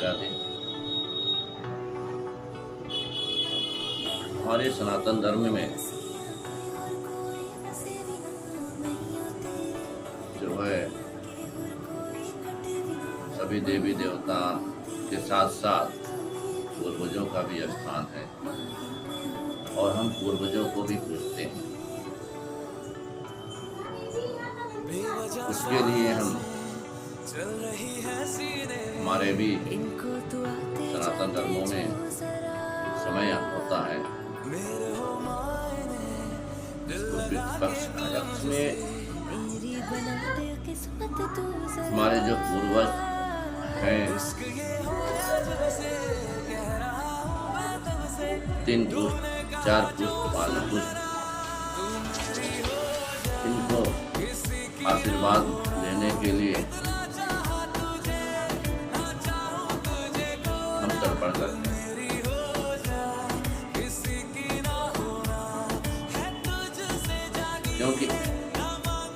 राधे राधे। हमारे सनातन धर्म में जो है सभी देवी देवता के साथ साथ पूर्वजों का भी स्थान है और हम पूर्वजों को भी पूजते हैं। उसके लिए हम हमारे भी सनातन धर्मों में समय होता है जिसको पितृपक्ष कहा जाता है। उसमें हमारे जो पूर्वज हैं 3 पुष्प 4 पुष्प 5 पुष्प, इनको आशीर्वाद लेने के लिए हम तर्पण करते हैं। क्योंकि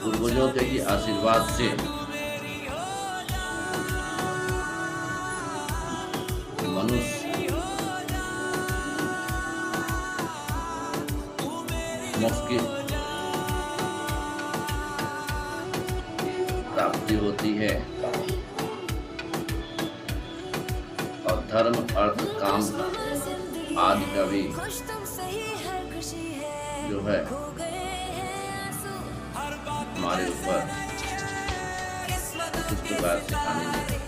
पूर्वजों के ही आशीर्वाद से मनुष्य मोक्ष की प्राप्ति होती है और धर्म अर्थ काम आदि का भी जो है हमारे ऊपर किस प्रकार से हानि नहीं।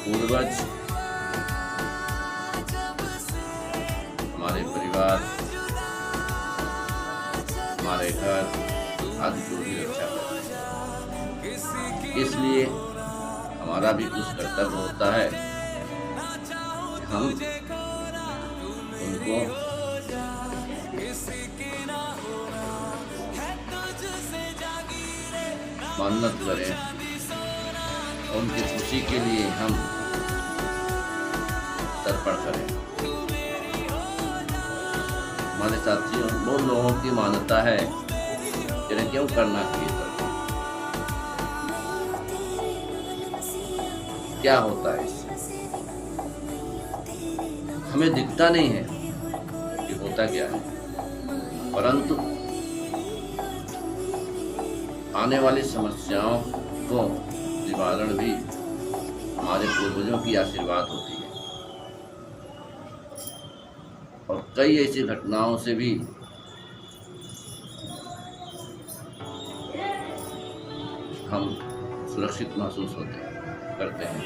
पूर्वज हमारे परिवार, हमारे घर आदि को भी रक्षा करते हैं। इसलिए हमारा भी कुछ कर्तव्य होता है कि हम उनको मन्नत करें, उनकी खुशी के लिए हम तर्पण करें। हमारे साथियों, बहुत लोगों की मान्यता है कि क्यों करना चाहिए तर्पण, क्या होता है इससे? हमें दिखता नहीं है कि होता क्या है, परंतु आने वाली समस्याओं को निवारण भी हमारे पूर्वजों की आशीर्वाद होती है और कई ऐसी घटनाओं से भी हम सुरक्षित महसूस करते हैं।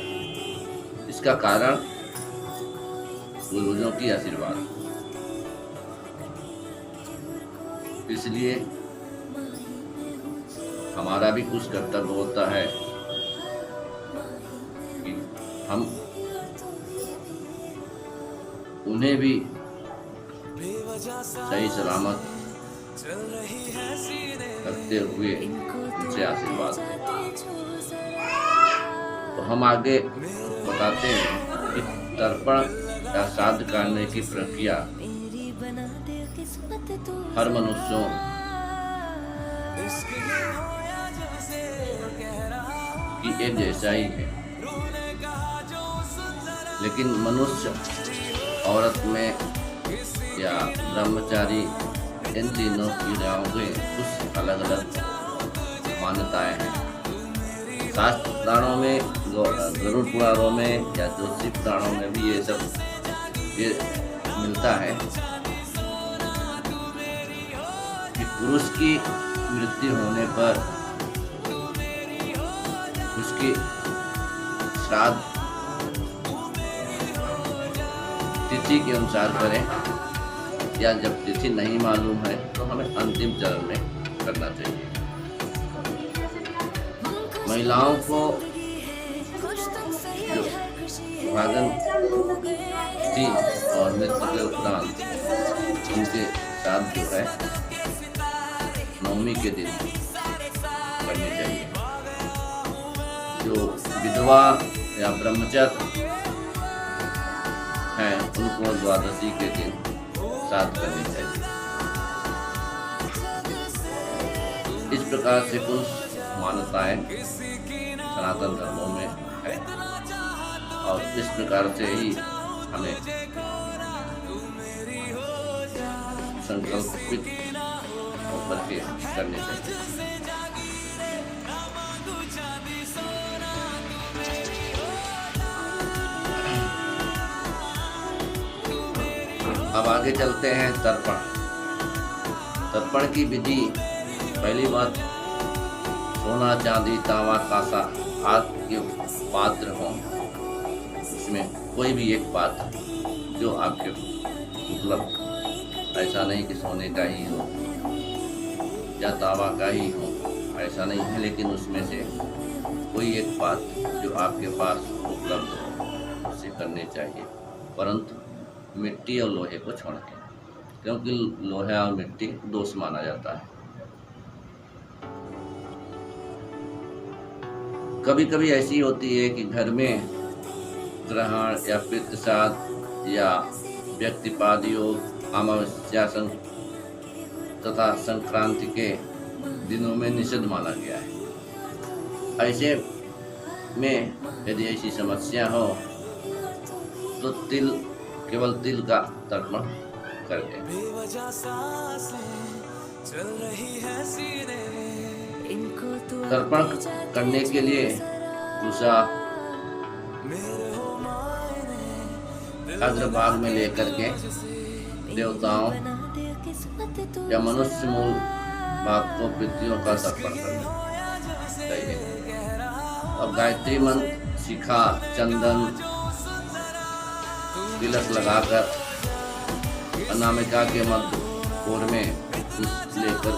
इसका कारण पूर्वजों की आशीर्वाद। इसलिए हमारा भी कुछ कर्तव्य होता है कि हम उन्हें भी सही सलामत करते हुए उनसे आशीर्वाद दें। तो हम आगे बताते हैं कि तर्पण का श्राद्ध करने की प्रक्रिया हर मनुष्यों की एक जैसा ही है, लेकिन मनुष्य, औरत में या ब्रह्मचारी, इन तीनों क्रियाओं के कुछ अलग अलग मान्यताएं हैं। शास्त्र पुराणों में, गरुड़ पुराणों में या ज्योतिष पुराणों में भी ये मिलता है कि पुरुष की मृत्यु होने पर उसकी श्राद्ध तिथि के अनुसार करें, या जब तिथि नहीं मालूम है तो हमें अंतिम चरण में करना चाहिए। महिलाओं को जो सुहागन थी और मृत्यु के उपरांत उनके साथ जो है नवमी के दिन करनी चाहिए। जो विधवा या ब्रह्मचारी हैं उनको द्वादशी के दिन श्राद्ध करनी चाहिए। इस प्रकार से कुछ मान्यताएं सनातन धर्मों में है और इस प्रकार से ही हमें संकल्पित होकर के करने चाहिए। अब आगे चलते हैं तर्पण। तर्पण की विधि, पहली बात, सोना चांदी तांबा कांसा आदि के पात्र हों, उसमें कोई भी एक पात्र जो आपके उपलब्ध, ऐसा नहीं कि सोने का ही हो या तांबा का ही हो, ऐसा नहीं है, लेकिन उसमें से कोई एक पात्र जो आपके पास उपलब्ध हो उसे करने चाहिए, परंतु मिट्टी और लोहे को छोड़ के, क्योंकि लोहा और मिट्टी दोष माना जाता है। कभी कभी ऐसी होती है कि घर में ग्रहण या पितृश्राद्ध या व्यक्तिपाद योग, अमावस्या तथा संक्रांति के दिनों में निषिद्ध माना गया है। ऐसे में यदि ऐसी समस्या हो तो केवल तिल का तर्पण करके, तर्पण करने के लिए भूसा अग्रभाग में लेकर के देवताओं या मनुष्य मूल भाग को पितरों का तर्पण करना चाहिए। अब गायत्री मंत्र, शिखा, चंदन, तिलक लगाकर अनामिका के मध्य कोर में पुष्प लेकर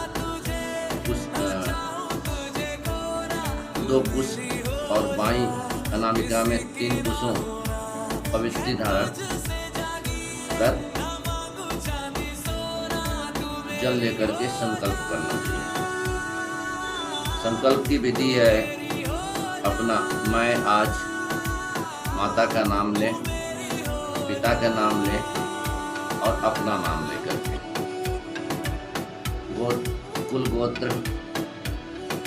दो पुष्प और बाई अनामिका में 3 कुशों पवित्र धारण कर जल लेकर के संकल्प करना चाहिए। संकल्प की विधि है अपना, मैं आज माता का नाम ले, पिता का नाम ले और अपना नाम लेकर के कुल गोत्र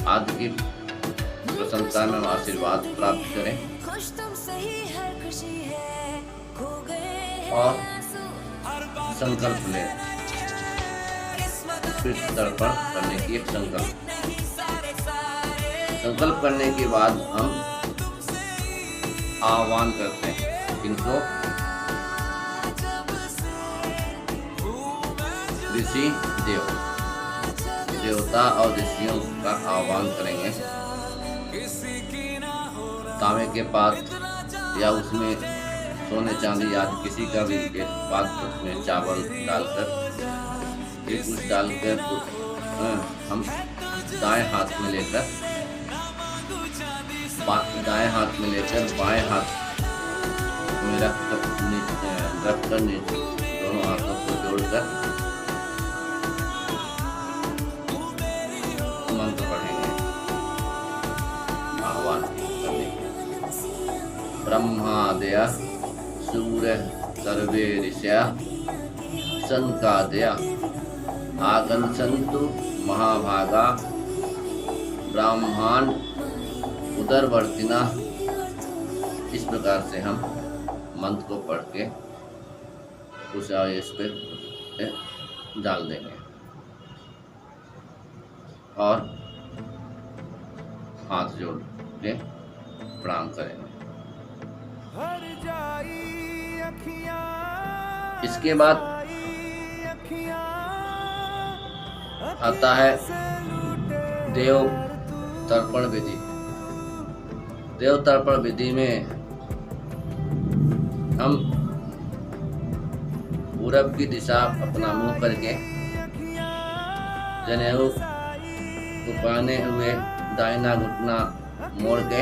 आदि की प्रसन्नता में आशीर्वाद प्राप्त करें और संकल्प लें। फिर तर्पण करने की एक संकल्प करने के बाद हम आह्वान करते हैं इनको, ऋषि देवता और ऋषियों का आह्वान करेंगे। तांबे के पात्र या उसमें सोने चांदी आदि किसी का भी एक पात्र में चावल डालकर एक कुछ डालकर हम दाएं हाथ में लेकर बाएं हाथ में रखकर नीचे दोनों हाथों को जोड़कर मंत्र पढ़ेंगे आह्वान करने। ब्रह्मादय सूर्य सर्वे ऋषयः सनकादय आगच्छन्तु महाभागा ब्रह्मांड उदरवर्तिना। इस प्रकार से हम मंत्र को पढ़ के उस आयुष पे डाल देंगे और हाथ जोड़ के प्रणाम करेंगे। इसके बाद आता है देव तर्पण विधि। देव तर्पण विधि में हम पूरब की दिशा अपना मुंह करके जनेऊ को पहने हुए दाहिना घुटना मोड़ के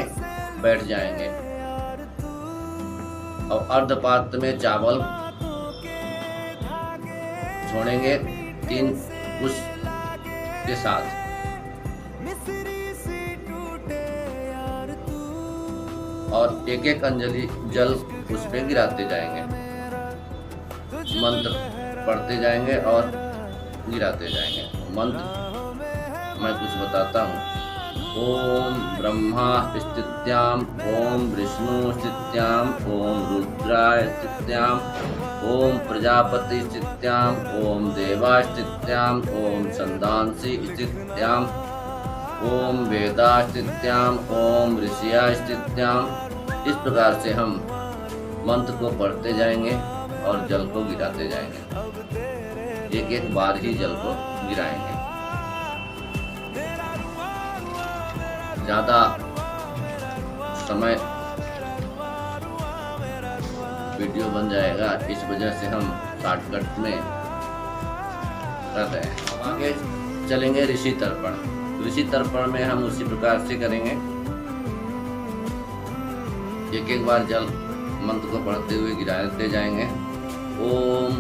बैठ जाएंगे और अर्धपात्र में चावल छोड़ेंगे 3 पुष्प के साथ और एक अंजलि जल उस पे गिराते जाएंगे, मंत्र पढ़ते जाएंगे और गिराते जाएंगे। मंत्र मैं कुछ बताता हूँ। ओम ब्रह्मा स्थित्याम, ओम विष्णु स्थित्याम, ओम रुद्राय स्थित्याम, ओम प्रजापति स्थित्याम, ओम देवा स्थित्याम, ओम छंदांसी स्थित्याम, ओम वेदा स्थित्याम, ओम ऋषिया स्थित्याम। इस प्रकार से हम मंत्र को पढ़ते जाएंगे और जल को गिराते जाएंगे। एक एक बार ही जल को गिराएंगे। ज़्यादा समय वीडियो बन जाएगा, इस वजह से हम शॉर्टकट में कर रहे हैं। आगे चलेंगे ऋषि तर्पण। ऋषि तर्पण में हम उसी प्रकार से करेंगे। एक एक बार जल मंत्र को पढ़ते हुए गिराते जाएंगे। ओम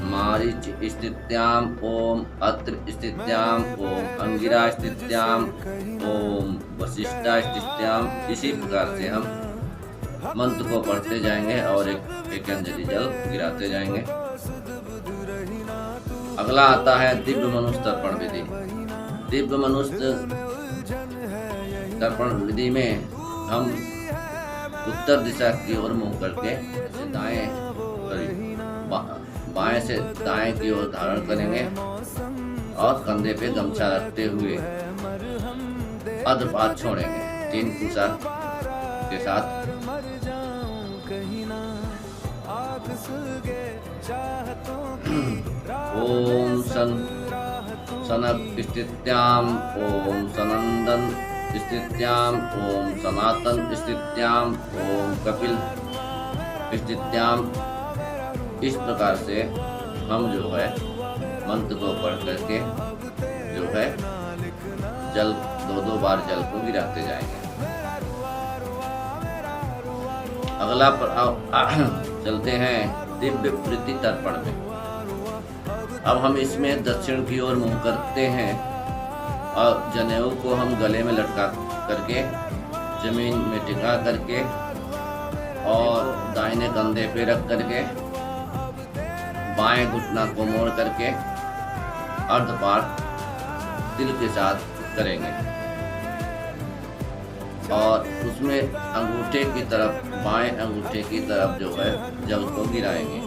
मारीच स्थित्याम, ओम अत्र स्थित्याम, ओम अंगिरा स्थित्याम, ओम वशिष्ठा स्थित्याम। इसी प्रकार से हम मंत्र को पढ़ते जाएंगे और एक अंजलि जल गिराते जाएंगे। अगला आता है दिव्य मनुष्य तर्पण विधि। दिव्य मनुष्य तर्पण विधि में हम उत्तर दिशा की ओर मुंह करके बाएं से दाएं की ओर धारण करेंगे और कंधे पे गमछा रखते हुए अधपाद छोड़ेंगे 3 कुशा के साथ। ओम सनक स्थित्याम, ओम सनंदन स्थित्याम, ओम सनातन स्थित्याम, ओम कपिल स्थित्याम। इस प्रकार से हम जो है मंत्र को पढ़ करके जो है जल 2-2 बार जल को गिराते जाएंगे। अगला चलते हैं दिव्य प्रीति तर्पण में। अब हम इसमें दक्षिण की ओर मुंह करते हैं और जनेऊ को हम गले में लटका करके जमीन में टिका करके और दाहिने कंधे पे रख करके बाएं घुटना को मोड़ करके अर्धपाद तिल के साथ करेंगे और उसमें अंगूठे की तरफ, बाएं अंगूठे की तरफ जो है जल को गिराएंगे।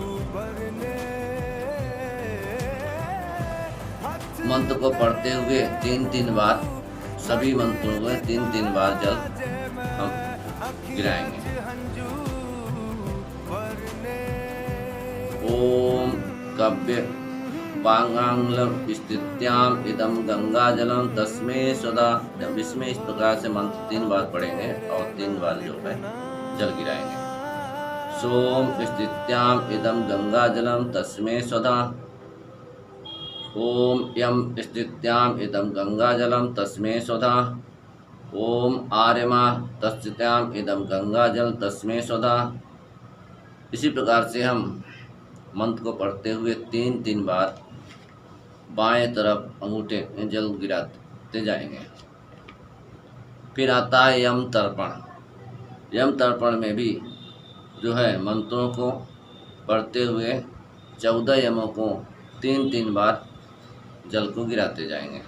मंत्र को पढ़ते हुए 3-3 बार, सभी मंत्रों में 3-3 बार जल हम गिराएंगे। ओम कव्य वांगांगलम स्थित्याम इदम गंगा जलम तस्मै सदा। जब इसमें इस प्रकार से मंत्र 3 बार पढ़ेंगे और 3 बार जो है जल गिराएंगे। सोम स्थित्याम इदम गंगा जलम तस्मै सदा। ओम यम स्थित्याम इदम गंगा जलम तस्मै सदा। ओम आर्यमा तस्थित्याम इदम गंगा जल तस्मै सदा। इसी प्रकार से हम मंत्र को पढ़ते हुए 3-3 बार बाएं तरफ अंगूठे में जल गिराते जाएंगे। फिर आता है यम तर्पण। यम तर्पण में भी जो है मंत्रों को पढ़ते हुए 14 यमों को 3-3 बार जल को गिराते जाएंगे।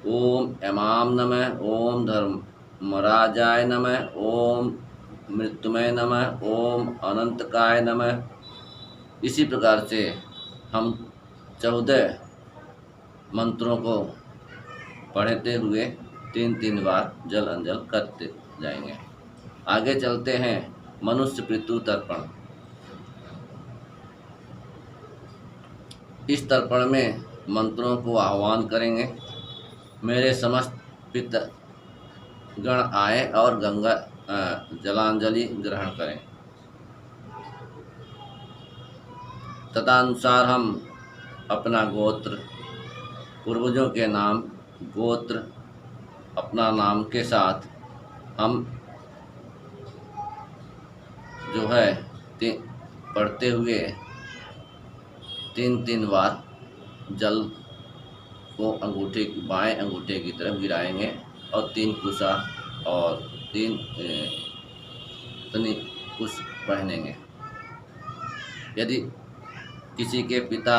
ओम यमाम नमः, ओम धर्मराजाय नमः, ओम मृत्युमय नमः, ओम अनंतकाय नमः। इसी प्रकार से हम 14 मंत्रों को पढ़ते हुए 3-3 बार जल अंजल करते जाएंगे। आगे चलते हैं मनुष्य पितृ तर्पण। इस तर्पण में मंत्रों को आह्वान करेंगे। मेरे समस्त पितृगण आए और गंगा जलांजलि ग्रहण करें। तदनुसार हम अपना गोत्र, पूर्वजों के नाम, गोत्र, अपना नाम के साथ हम जो है पढ़ते हुए 3-3 बार जल को बाएं अंगूठे की तरफ गिराएंगे और 3 कुशा और 3 तनी कुश पहनेंगे। यदि किसी के पिता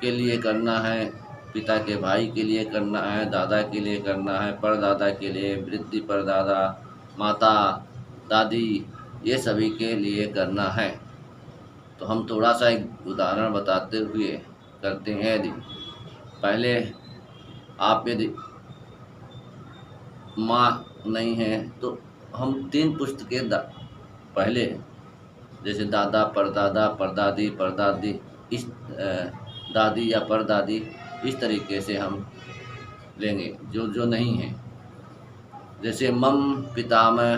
के लिए करना है पिता के भाई के लिए करना है, दादा के लिए करना है, परदादा के लिए, वृद्धि परदादा, माता, दादी, ये सभी के लिए करना है। तो हम थोड़ा सा एक उदाहरण बताते हुए करते हैं। यदि पहले आप यदि माँ नहीं है तो हम 3 पुश्त के पहले, जैसे दादा, परदादा, परदादी, परदादी, इस दादी या परदादी, इस तरीके से हम लेंगे जो जो नहीं है। जैसे मम पितामह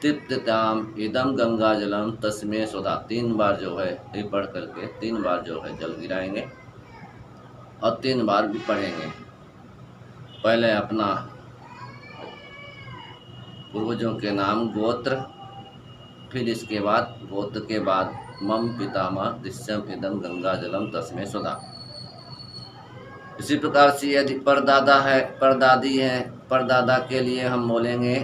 तृप्तताम इदम गंगा जलम तस्मे स्वधा, 3 बार जो है ये पढ़ करके 3 बार जो है जल गिराएंगे और 3 बार भी पढ़ेंगे। पहले अपना पूर्वजों के नाम, गोत्र, फिर इसके बाद गोत्र के बाद मम पितामह दृश्यम इदम गंगा जलम तस्मे स्वधा। इसी प्रकार से यदि परदादा है, परदादी है, परदादा के लिए हम बोलेंगे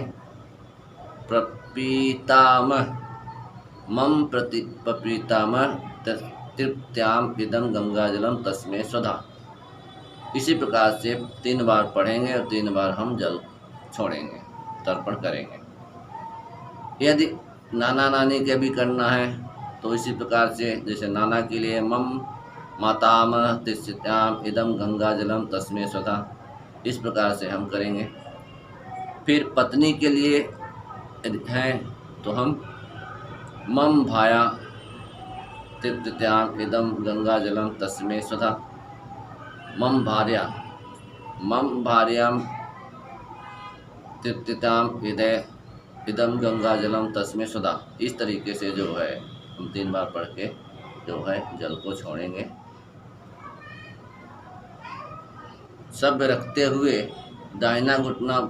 प्रपीतामह मम प्रपीतामह तृप्त्याम इदम गंगा जलम तस्मे स्वधा। इसी प्रकार से 3 बार पढ़ेंगे और 3 बार हम जल छोड़ेंगे, तर्पण करेंगे। यदि नाना नानी के भी करना है तो इसी प्रकार से, जैसे नाना के लिए मम मातामह तिष्ठ्याम इदम गंगा जलम तस्मे स्वधा, इस प्रकार से हम करेंगे। फिर पत्नी के लिए हैं तो हम मम भाया तिष्ठ्याम इदम गंगा जलम तस्मे स्वधा। मम भार्याम तिष्ठ्याम इदम गंगा जलम तस्मे स्वधा। इस तरीके से जो है हम 3 बार पढ़ के जो है जल को छोड़ेंगे। सभ्य रखते हुए दाहिना घुटना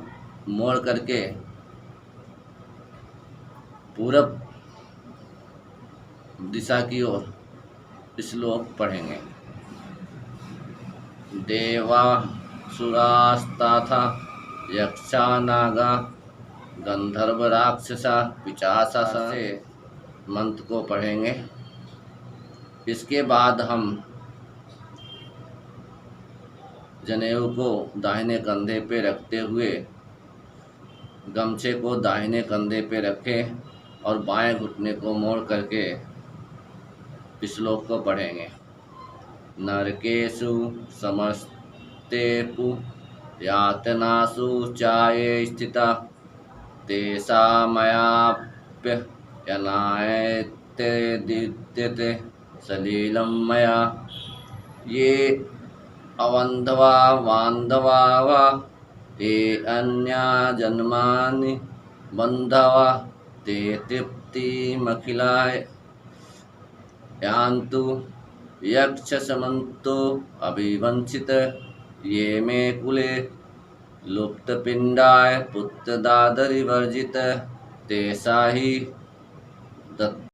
मोड़ करके पूरब दिशा की ओर श्लोक पढ़ेंगे। देवा सुरास्ताथा यक्षा नागा गंधर्व राक्षसा पिशाचा से मंत्र को पढ़ेंगे। इसके बाद हम जनेऊ को दाहिने कंधे पे रखते हुए गमछे को दाहिने कंधे पे रखें और बाएं घुटने को मोड़ करके श्लोक को पढ़ेंगे। नरकेषु समस्तेषु यातनासु चाये स्थिता तेषामयाप्य यनायते दिद्यते सलीलं मया। ये अवन्धवा वान्धवा वा ते अन्या जन्मानि बन्धवा ते तृप्तिमखिलाय यान्तु यक्षसमन्तो अभिवंचित ये मे कुले लुप्तपिण्डाय पुत्रदादरिवर्जित तेषा हि दत्त।